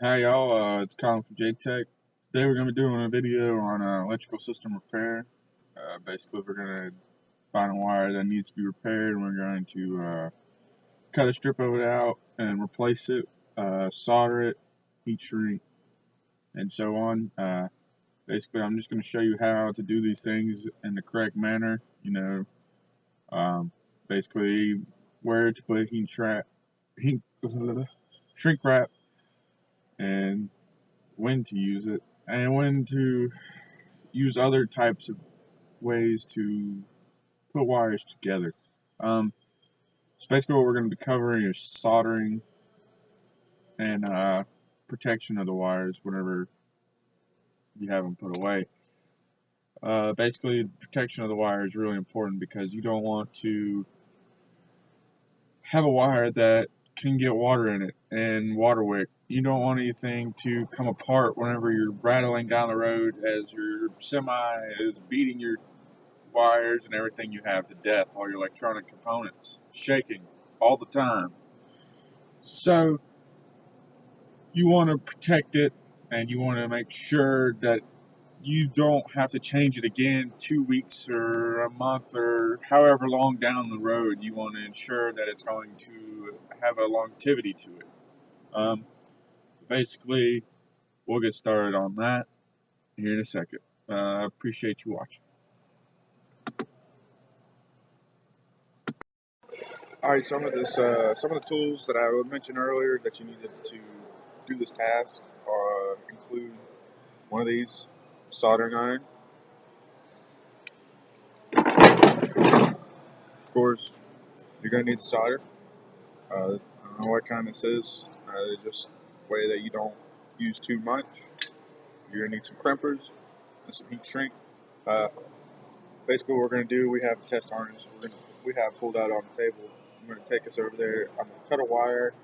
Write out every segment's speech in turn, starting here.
Hi y'all, it's Colin from JTech. Today we're going to be doing a video on electrical system repair. Basically we're going to find a wire that needs to be repaired, and we're going to cut a strip of it out and replace it, solder it, heat shrink, and so on. Basically I'm just going to show you how to do these things in the correct manner, basically where to put shrink wrap, and when to use it, and when to use other types of ways to put wires together. So basically what we're going to be covering is soldering and protection of the wires whenever you have them put away. Basically, protection of the wire is really important because you don't want to have a wire that can get water in it and water wick. You don't want anything to come apart whenever you're rattling down the road as your semi is beating your wires and everything you have to death, all your electronic components shaking all the time. So you want to protect it, and you want to make sure that you don't have to change it again 2 weeks or a month or however long down the road. You want to ensure that it's going to have a longevity to it. Basically, we'll get started on that here in a second. Appreciate you watching. Alright, some of the tools that I mentioned earlier that you needed to do this task include one of these, soldering iron. Of course, you're going to need solder. I don't know what kind this is. Just a way that you don't use too much. You're going to need some crimpers and some heat shrink. Basically what we're going to do, we have a test harness we have pulled out on the table. I'm going to take us over there. I'm going to cut a wire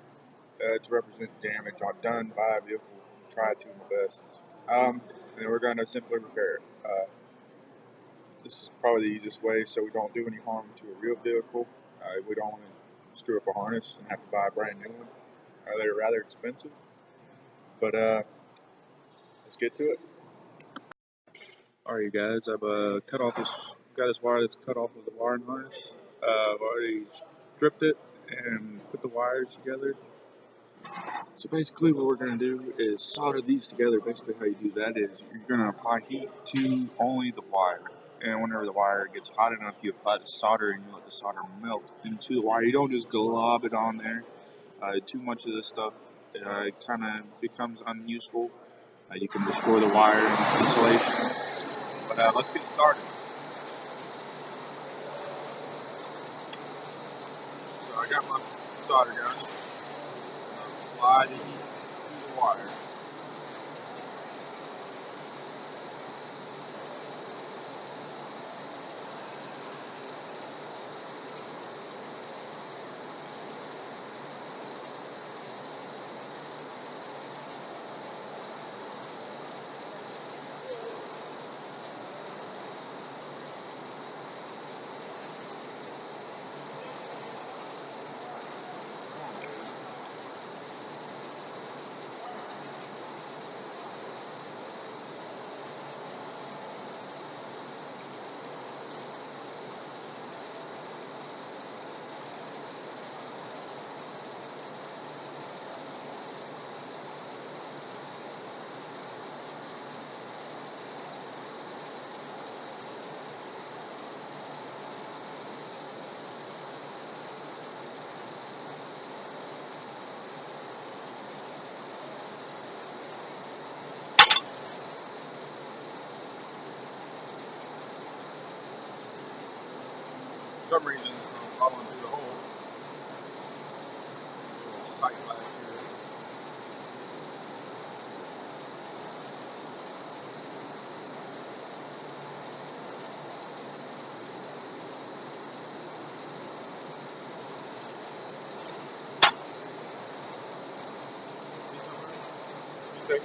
to represent damage done by a vehicle. Try to my best. And then we're going to simply repair it. This is probably the easiest way so we don't do any harm to a real vehicle. We don't want to screw up a harness and have to buy a brand new one. They're rather expensive. But let's get to it. Alright, you guys, I've got this wire that's cut off of the wiring harness. I've already stripped it and put the wires together. So basically what we're going to do is solder these together. Basically how you do that is you're going to apply heat to only the wire. And whenever the wire gets hot enough, you apply the solder and you let the solder melt into the wire. You don't just glob it on there. Too much of this stuff kind of becomes unuseful. You can destroy the wire and insulation. But let's get started. So I got my solder gun. Apply the heat to the wire. For some reason it's not falling through the hole. A little sight flash here. Okay.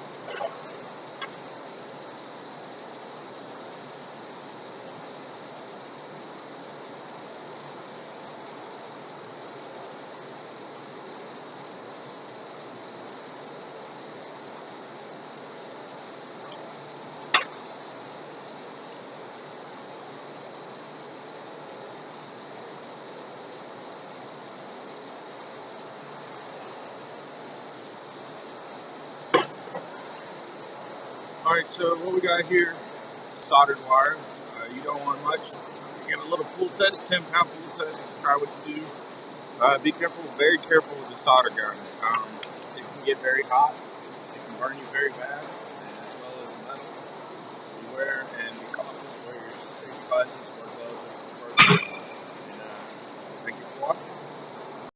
Alright, so what we got here, soldered wire. You don't want much. You get a little pull test, 10-pound pull test to try what you do. Be careful, very careful with the solder gun. It can get very hot. It can burn you very bad, as well as the metal. Beware and be cautious. Wear your safety glasses